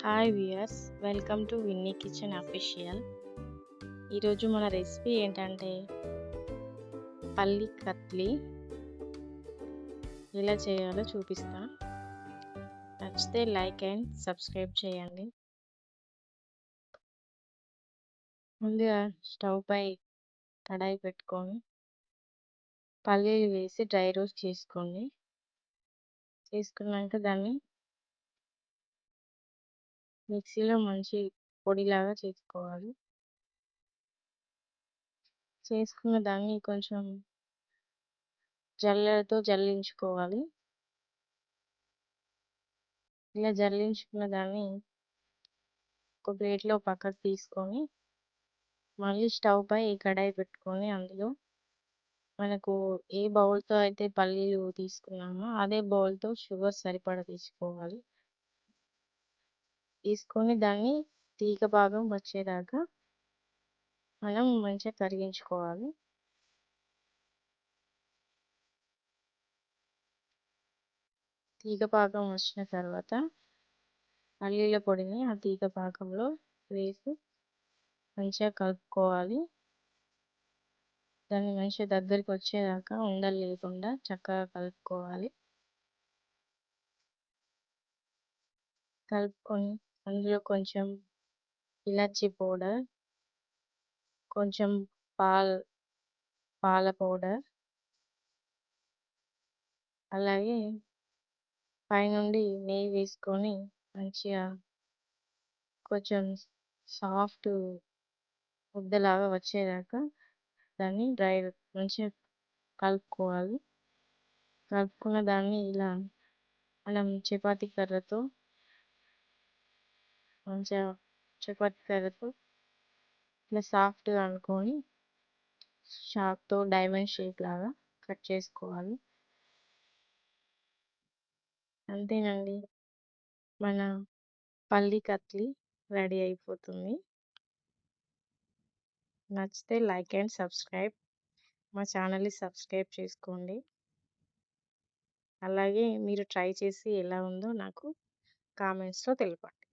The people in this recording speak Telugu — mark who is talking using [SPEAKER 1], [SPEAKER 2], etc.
[SPEAKER 1] Hi viewers, welcome to Vinny kitchen official. ఈరోజు మన రెసిపీ ఏంటంటే పల్లి కత్లీ. ఎలా చేయాలో చూపిస్తా. నచ్చితే లైక్ అండ్ సబ్స్క్రైబ్ చేయండి. ముందుగా స్టవ్ పై కడాయి పెట్టుకొని పల్లీలు వేసి డ్రై రోస్ట్ చేసుకోండి. చేసుకున్నాక దాన్ని మిక్సీలో మంచి పొడిలాగా చేసుకోవాలి. చేసుకున్న దాన్ని కొంచెం జల్లెడతో జల్లించుకోవాలి. ఇలా జల్లించుకున్న దాన్ని ఒక ప్లేట్లో పక్కకు తీసుకొని మళ్ళీ స్టవ్ పై కడాయి పెట్టుకొని అందులో మనకు ఏ బౌల్తో అయితే పల్లీలు తీసుకున్నామో అదే బౌల్తో షుగర్ సరిపడా తీసుకోవాలి. తీసుకొని దాన్ని తీగ భాగం వచ్చేదాకా మనం మంచిగా కరిగించుకోవాలి. తీగ భాగం వచ్చిన తర్వాత పల్లీల పొడిని ఆ తీగ భాగంలో వేసి మంచిగా కలుపుకోవాలి. దాన్ని మంచిగా దగ్గరికి వచ్చేదాకా ఉండలు లేకుండా చక్కగా కలుపుకోవాలి. కలుపుకొని అందులో కొంచెం ఇలాచీ పౌడర్, కొంచెం పాల పౌడర్, అలాగే పైనుండి నెయ్యి వేసుకొని మంచిగా కొంచెం సాఫ్ట్ ముద్దలాగా వచ్చేదాకా దాన్ని మంచిగా కలుపుకోవాలి. కలుపుకున్న దాన్ని ఇలా మనం చపాతీ కర్రతో ఇలా సాఫ్ట్గా అనుకొని షార్ప్తో డైమండ్ షేప్ లాగా కట్ చేసుకోవాలి. అంతేనండి, మన పల్లి కత్లీ రెడీ అయిపోతుంది. నచ్చితే లైక్ అండ్ సబ్స్క్రైబ్, మా ఛానల్ని సబ్స్క్రైబ్ చేసుకోండి. అలాగే మీరు ట్రై చేసి ఎలా ఉందో నాకు కామెంట్స్లో తెలపండి.